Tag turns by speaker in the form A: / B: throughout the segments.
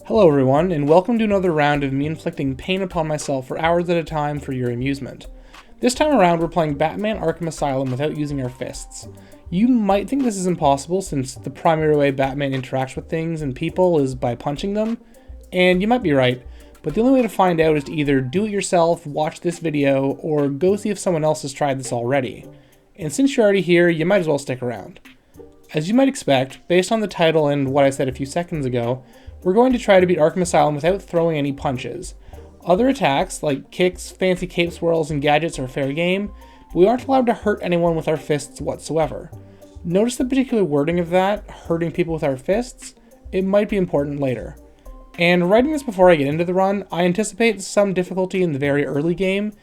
A: Hello everyone, and welcome to another round of me inflicting pain upon myself for hours at a time for your amusement. This time around we're playing Batman Arkham Asylum without using our fists. You might think this is impossible since the primary way Batman interacts with things and people is by punching them, and you might be right, but the only way to find out is to either do it yourself, watch this video, or go see if someone else has tried this already. And since you're already here, you might as well stick around. As you might expect, based on the title and what I said a few seconds ago, we're going to try to beat Arkham Asylum without throwing any punches. Other attacks, like kicks, fancy cape swirls, and gadgets are fair game, but we aren't allowed to hurt anyone with our fists whatsoever. Notice the particular wording of that, hurting people with our fists? It might be important later. And writing this before I get into the run, I anticipate some difficulty in the very early game,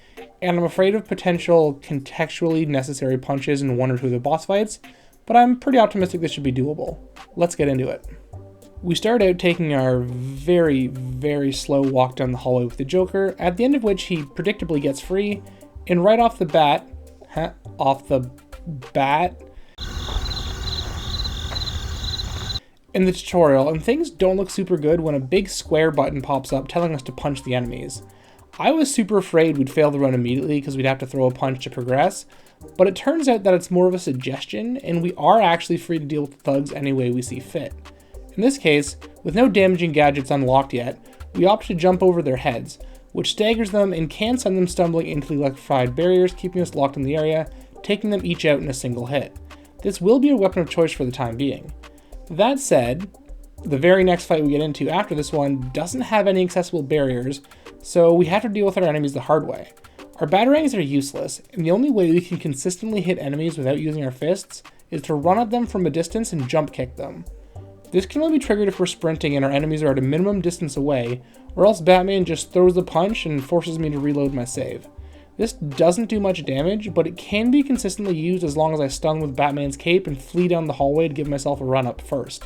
A: and I'm afraid of potential contextually necessary punches in one or two of the boss fights, but I'm pretty optimistic this should be doable. Let's get into it. We start out taking our very slow walk down the hallway with the Joker, at the end of which he predictably gets free, and right off the bat, in the tutorial, and things don't look super good when a big square button pops up telling us to punch the enemies. I was super afraid we'd fail the run immediately because we'd have to throw a punch to progress, but it turns out that it's more of a suggestion, and we are actually free to deal with the thugs any way we see fit. In this case, with no damaging gadgets unlocked yet, we opt to jump over their heads, which staggers them and can send them stumbling into the electrified barriers, keeping us locked in the area, taking them each out in a single hit. This will be a weapon of choice for the time being. That said, the very next fight we get into after this one doesn't have any accessible barriers, so we have to deal with our enemies the hard way. Our batarangs are useless, and the only way we can consistently hit enemies without using our fists is to run at them from a distance and jump kick them. This can only be triggered if we're sprinting and our enemies are at a minimum distance away, or else Batman just throws the punch and forces me to reload my save. This doesn't do much damage, but it can be consistently used as long as I stun with Batman's cape and flee down the hallway to give myself a run up first.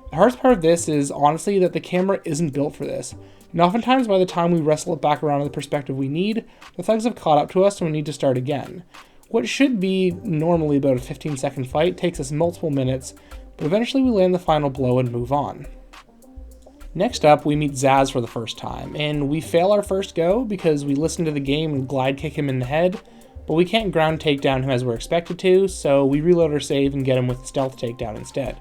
A: The hardest part of this is honestly that the camera isn't built for this, and oftentimes by the time we wrestle it back around to the perspective we need, the thugs have caught up to us and we need to start again. What should be normally about a 15-second fight takes us multiple minutes, but eventually we land the final blow and move on. Next up, we meet Zsasz for the first time, and we fail our first go because we listen to the game and glide kick him in the head, but we can't ground takedown him as we're expected to, so we reload our save and get him with the stealth takedown instead.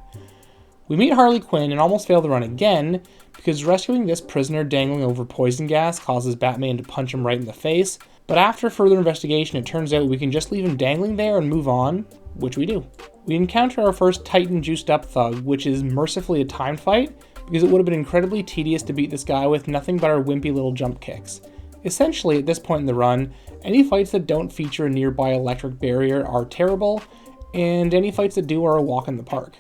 A: We meet Harley Quinn and almost fail the run again, because rescuing this prisoner dangling over poison gas causes Batman to punch him right in the face, but after further investigation it turns out we can just leave him dangling there and move on, which we do. We encounter our first Titan juiced up thug, which is mercifully a timed fight, because it would have been incredibly tedious to beat this guy with nothing but our wimpy little jump kicks. Essentially, at this point in the run, any fights that don't feature a nearby electric barrier are terrible, and any fights that do are a walk in the park.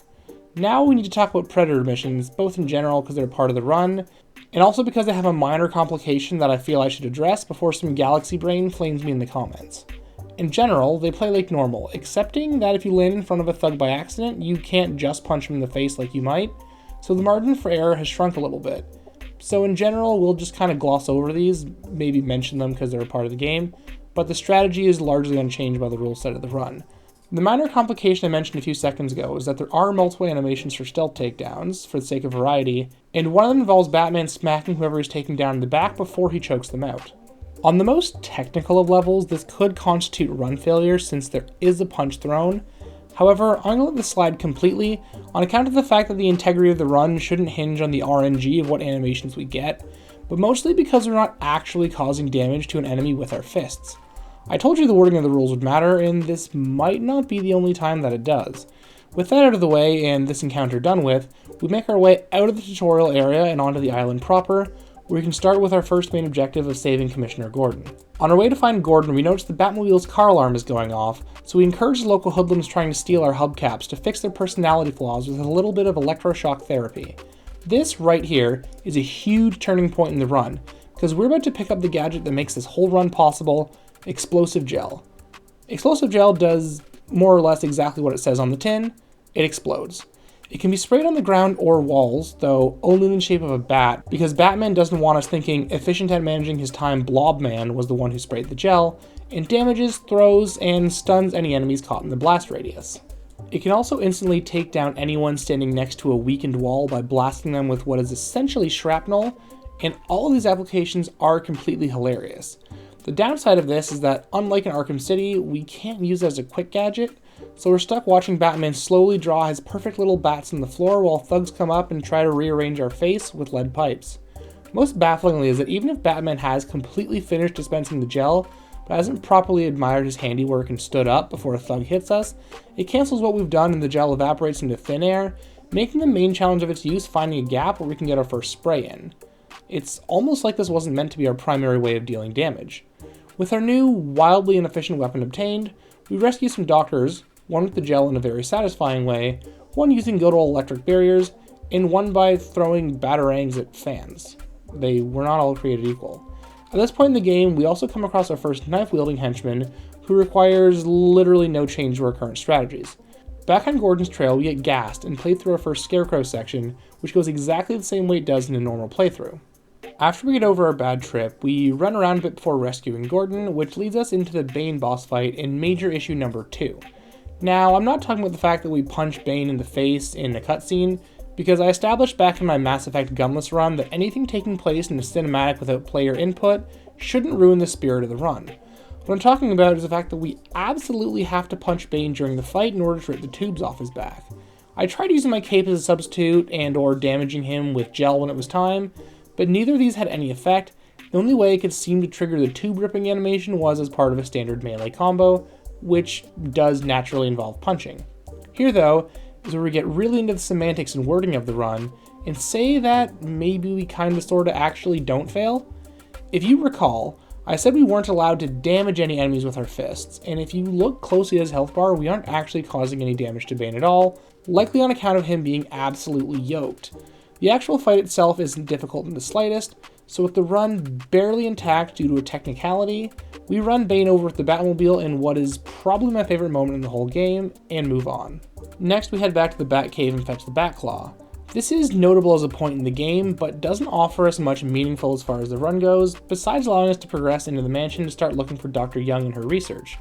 A: Now we need to talk about Predator missions, both in general because they're part of the run, and also because they have a minor complication that I feel I should address before some galaxy brain flames me in the comments. In general, they play like normal, excepting that if you land in front of a thug by accident, you can't just punch him in the face like you might, so the margin for error has shrunk a little bit. So in general, we'll just kind of gloss over these, maybe mention them because they're a part of the game, but the strategy is largely unchanged by the rule set of the run. The minor complication I mentioned a few seconds ago is that there are multiple animations for stealth takedowns, for the sake of variety, and one of them involves Batman smacking whoever he's taking down in the back before he chokes them out. On the most technical of levels, this could constitute run failure since there is a punch thrown. However, I'm going to let this slide completely on account of the fact that the integrity of the run shouldn't hinge on the RNG of what animations we get, but mostly because we're not actually causing damage to an enemy with our fists. I told you the wording of the rules would matter, and this might not be the only time that it does. With that out of the way and this encounter done with, we make our way out of the tutorial area and onto the island proper, where we can start with our first main objective of saving Commissioner Gordon. On our way to find Gordon, we notice the Batmobile's car alarm is going off, so we encourage the local hoodlums trying to steal our hubcaps to fix their personality flaws with a little bit of electroshock therapy. This right here is a huge turning point in the run, because we're about to pick up the gadget that makes this whole run possible, Explosive Gel. Explosive Gel does more or less exactly what it says on the tin. It explodes. It can be sprayed on the ground or walls, though only in the shape of a bat, because Batman doesn't want us thinking efficient at managing his time Blobman was the one who sprayed the gel, and damages, throws, and stuns any enemies caught in the blast radius. It can also instantly take down anyone standing next to a weakened wall by blasting them with what is essentially shrapnel, and all of these applications are completely hilarious. The downside of this is that, unlike in Arkham City, we can't use it as a quick gadget, so we're stuck watching Batman slowly draw his perfect little bats on the floor while thugs come up and try to rearrange our face with lead pipes. Most bafflingly is that even if Batman has completely finished dispensing the gel, but hasn't properly admired his handiwork and stood up before a thug hits us, it cancels what we've done and the gel evaporates into thin air, making the main challenge of its use finding a gap where we can get our first spray in. It's almost like this wasn't meant to be our primary way of dealing damage. With our new, wildly inefficient weapon obtained, we rescue some doctors, one with the gel in a very satisfying way, one using good old electric barriers, and one by throwing batarangs at fans. They were not all created equal. At this point in the game, we also come across our first knife-wielding henchman, who requires literally no change to our current strategies. Back on Gordon's trail, we get gassed and play through our first Scarecrow section, which goes exactly the same way it does in a normal playthrough. After we get over our bad trip, we run around a bit before rescuing Gordon, which leads us into the Bane boss fight in major issue number 2. Now, I'm not talking about the fact that we punch Bane in the face in a cutscene, because I established back in my Mass Effect Gunless run that anything taking place in a cinematic without player input shouldn't ruin the spirit of the run. What I'm talking about is the fact that we absolutely have to punch Bane during the fight in order to rip the tubes off his back. I tried using my cape as a substitute and or damaging him with gel when it was time, but neither of these had any effect. The only way it could seem to trigger the tube ripping animation was as part of a standard melee combo, which does naturally involve punching. Here though, is where we get really into the semantics and wording of the run, and say that maybe we kinda sorta actually don't fail. If you recall, I said we weren't allowed to damage any enemies with our fists, and if you look closely at his health bar, we aren't actually causing any damage to Bane at all, likely on account of him being absolutely yoked. The actual fight itself isn't difficult in the slightest, so with the run barely intact due to a technicality, we run Bane over with the Batmobile in what is probably my favorite moment in the whole game, and move on. Next, we head back to the Batcave and fetch the Batclaw. This is notable as a point in the game, but doesn't offer us much meaningful as far as the run goes, besides allowing us to progress into the mansion to start looking for Dr. Young and her research.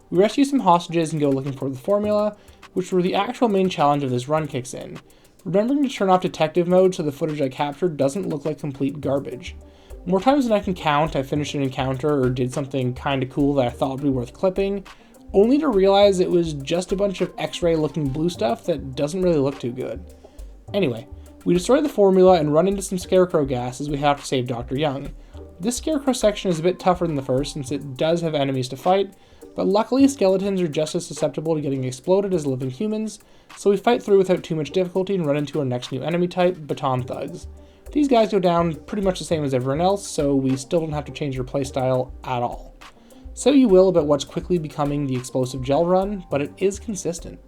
A: We rescue some hostages and go looking for the formula, which were the actual main challenge of this run kicks in. Remembering to turn off detective mode so the footage I captured doesn't look like complete garbage. More times than I can count, I finished an encounter or did something kinda cool that I thought would be worth clipping, only to realize it was just a bunch of X-ray looking blue stuff that doesn't really look too good. Anyway, we destroy the formula and run into some Scarecrow gas as we have to save Dr. Young. This Scarecrow section is a bit tougher than the first since it does have enemies to fight, but luckily skeletons are just as susceptible to getting exploded as living humans, so we fight through without too much difficulty and run into our next new enemy type, Baton Thugs. These guys go down pretty much the same as everyone else, so we still don't have to change our playstyle at all. Say what you will about what's quickly becoming the explosive gel run, but it is consistent.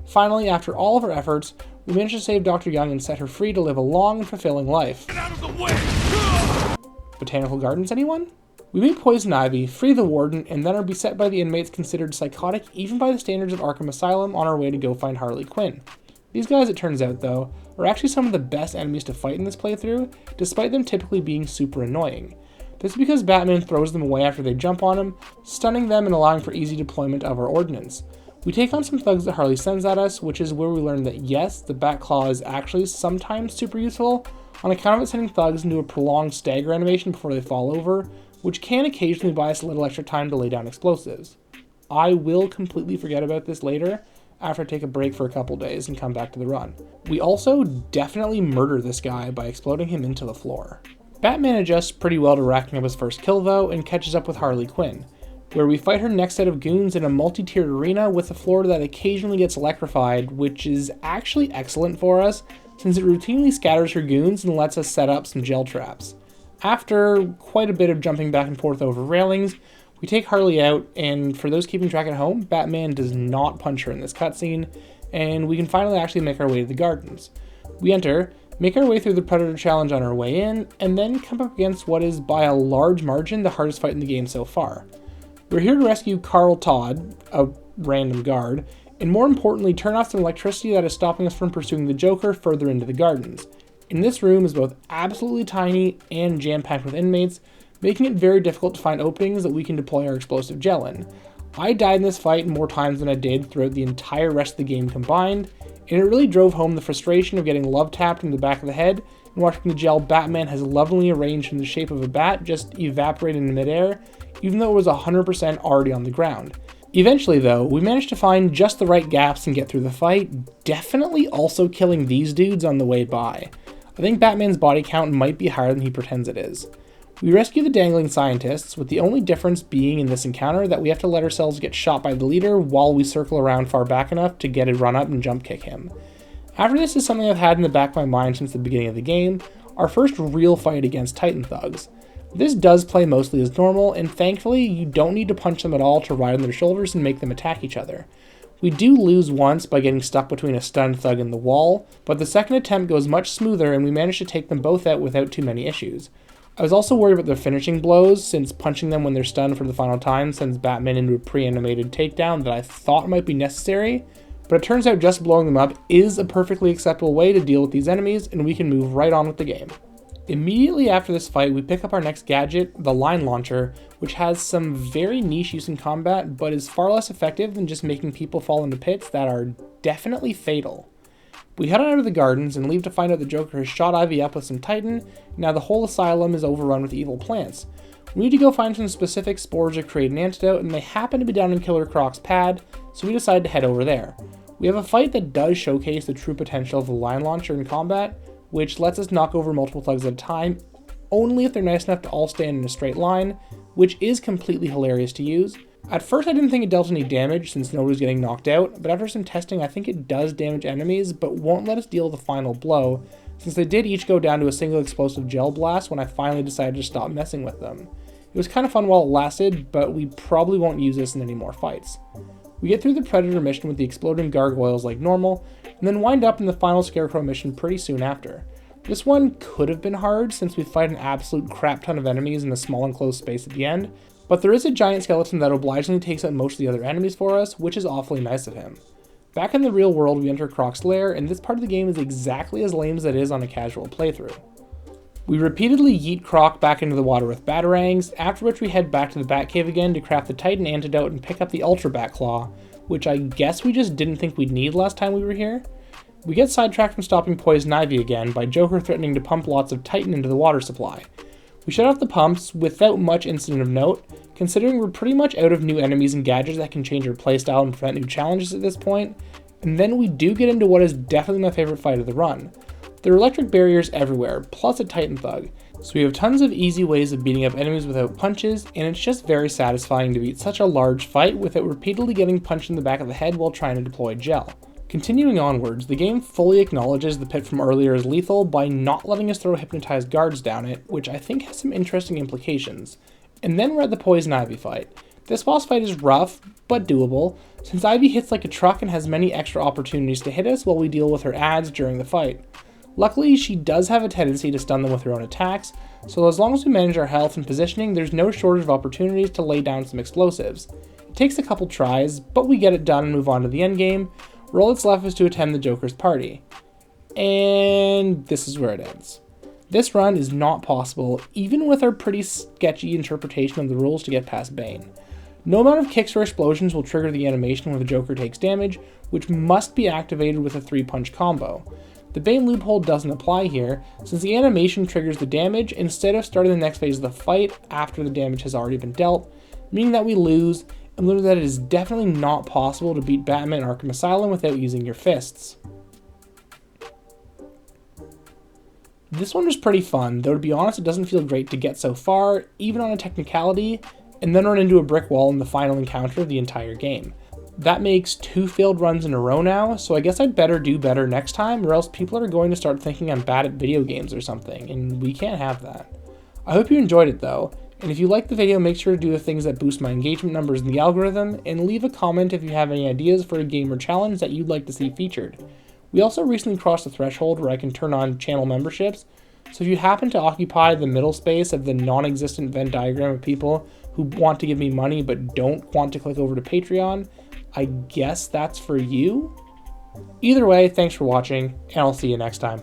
A: Finally, after all of our efforts, we manage to save Dr. Young and set her free to live a long and fulfilling life. Get out of the way! Botanical Gardens, anyone? We meet Poison Ivy, free the Warden, and then are beset by the inmates considered psychotic even by the standards of Arkham Asylum on our way to go find Harley Quinn. These guys, it turns out though, are actually some of the best enemies to fight in this playthrough, despite them typically being super annoying. This is because Batman throws them away after they jump on him, stunning them and allowing for easy deployment of our ordnance. We take on some thugs that Harley sends at us, which is where we learn that yes, the Batclaw is actually sometimes super useful, on account of it sending thugs into a prolonged stagger animation before they fall over, which can occasionally buy us a little extra time to lay down explosives. I will completely forget about this later, after I take a break for a couple days and come back to the run. We also definitely murder this guy by exploding him into the floor. Batman adjusts pretty well to racking up his first kill though, and catches up with Harley Quinn, where we fight her next set of goons in a multi-tiered arena with a floor that occasionally gets electrified, which is actually excellent for us, since it routinely scatters her goons and lets us set up some gel traps. After quite a bit of jumping back and forth over railings, we take Harley out, and for those keeping track at home, Batman does not punch her in this cutscene, and we can finally actually make our way to the gardens. We enter, make our way through the Predator challenge on our way in, and then come up against what is by a large margin the hardest fight in the game so far. We're here to rescue Carl Todd, a random guard, and more importantly turn off some electricity that is stopping us from pursuing the Joker further into the gardens. And this room is both absolutely tiny and jam-packed with inmates, making it very difficult to find openings that we can deploy our explosive gel in. I died in this fight more times than I did throughout the entire rest of the game combined, and it really drove home the frustration of getting love tapped in the back of the head and watching the gel Batman has lovingly arranged in the shape of a bat just evaporate in midair, even though it was 100% already on the ground. Eventually though, we managed to find just the right gaps and get through the fight, definitely also killing these dudes on the way by. I think Batman's body count might be higher than he pretends it is. We rescue the dangling scientists, with the only difference being in this encounter that we have to let ourselves get shot by the leader while we circle around far back enough to get a run up and jump kick him. After this is something I've had in the back of my mind since the beginning of the game, our first real fight against Titan thugs. This does play mostly as normal, and thankfully you don't need to punch them at all to ride on their shoulders and make them attack each other. We do lose once by getting stuck between a stunned thug and the wall, but the second attempt goes much smoother and we manage to take them both out without too many issues. I was also worried about their finishing blows, since punching them when they're stunned for the final time sends Batman into a pre-animated takedown that I thought might be necessary, but it turns out just blowing them up is a perfectly acceptable way to deal with these enemies, and we can move right on with the game. Immediately after this fight, we pick up our next gadget, the line launcher, which has some very niche use in combat, but is far less effective than just making people fall into pits that are definitely fatal. We head on out of the gardens and leave to find out the Joker has shot Ivy up with some Titan, and now the whole asylum is overrun with evil plants. We need to go find some specific spores to create an antidote, and they happen to be down in Killer Croc's pad, so we decide to head over there. We have a fight that does showcase the true potential of the line launcher in combat, which lets us knock over multiple thugs at a time, only if they're nice enough to all stand in a straight line, which is completely hilarious to use. At first I didn't think it dealt any damage since nobody was getting knocked out, but after some testing I think it does damage enemies, but won't let us deal the final blow, since they did each go down to a single explosive gel blast when I finally decided to stop messing with them. It was kind of fun while it lasted, but we probably won't use this in any more fights. We get through the Predator mission with the exploding gargoyles like normal, and then wind up in the final Scarecrow mission pretty soon after. This one could have been hard since we fight an absolute crap ton of enemies in a small enclosed space at the end, but there is a giant skeleton that obligingly takes out most of the other enemies for us, which is awfully nice of him. Back in the real world, we enter Croc's lair, and this part of the game is exactly as lame as it is on a casual playthrough. We repeatedly yeet Croc back into the water with batarangs, after which we head back to the Batcave again to craft the Titan antidote and pick up the Ultra Bat Claw, which I guess we just didn't think we'd need last time we were here. We get sidetracked from stopping Poison Ivy again by Joker threatening to pump lots of Titan into the water supply. We shut off the pumps without much incident of note, considering we're pretty much out of new enemies and gadgets that can change our playstyle and prevent new challenges at this point, and then we do get into what is definitely my favorite fight of the run. There are electric barriers everywhere, plus a Titan thug, so we have tons of easy ways of beating up enemies without punches, and it's just very satisfying to beat such a large fight without repeatedly getting punched in the back of the head while trying to deploy gel. Continuing onwards, the game fully acknowledges the pit from earlier as lethal by not letting us throw hypnotized guards down it, which I think has some interesting implications. And then we're at the Poison Ivy fight. This boss fight is rough, but doable, since Ivy hits like a truck and has many extra opportunities to hit us while we deal with her ads during the fight. Luckily, she does have a tendency to stun them with her own attacks, so as long as we manage our health and positioning, there's no shortage of opportunities to lay down some explosives. It takes a couple tries, but we get it done and move on to the endgame, where all that's left is to attend the Joker's party. And this is where it ends. This run is not possible, even with our pretty sketchy interpretation of the rules to get past Bane. No amount of kicks or explosions will trigger the animation when the Joker takes damage, which must be activated with a 3-punch combo. The Bane loophole doesn't apply here, since the animation triggers the damage instead of starting the next phase of the fight after the damage has already been dealt, meaning that we lose, and learn that it is definitely not possible to beat Batman Arkham Asylum without using your fists. This one was pretty fun, though to be honest it doesn't feel great to get so far, even on a technicality, and then run into a brick wall in the final encounter of the entire game. That makes 2 failed runs in a row now, so I guess I'd better do better next time, or else people are going to start thinking I'm bad at video games or something, and we can't have that. I hope you enjoyed it though, and if you liked the video, make sure to do the things that boost my engagement numbers in the algorithm, and leave a comment if you have any ideas for a game or challenge that you'd like to see featured. We also recently crossed the threshold where I can turn on channel memberships, so if you happen to occupy the middle space of the non-existent Venn diagram of people who want to give me money but don't want to click over to Patreon, I guess that's for you? Either way, thanks for watching, and I'll see you next time.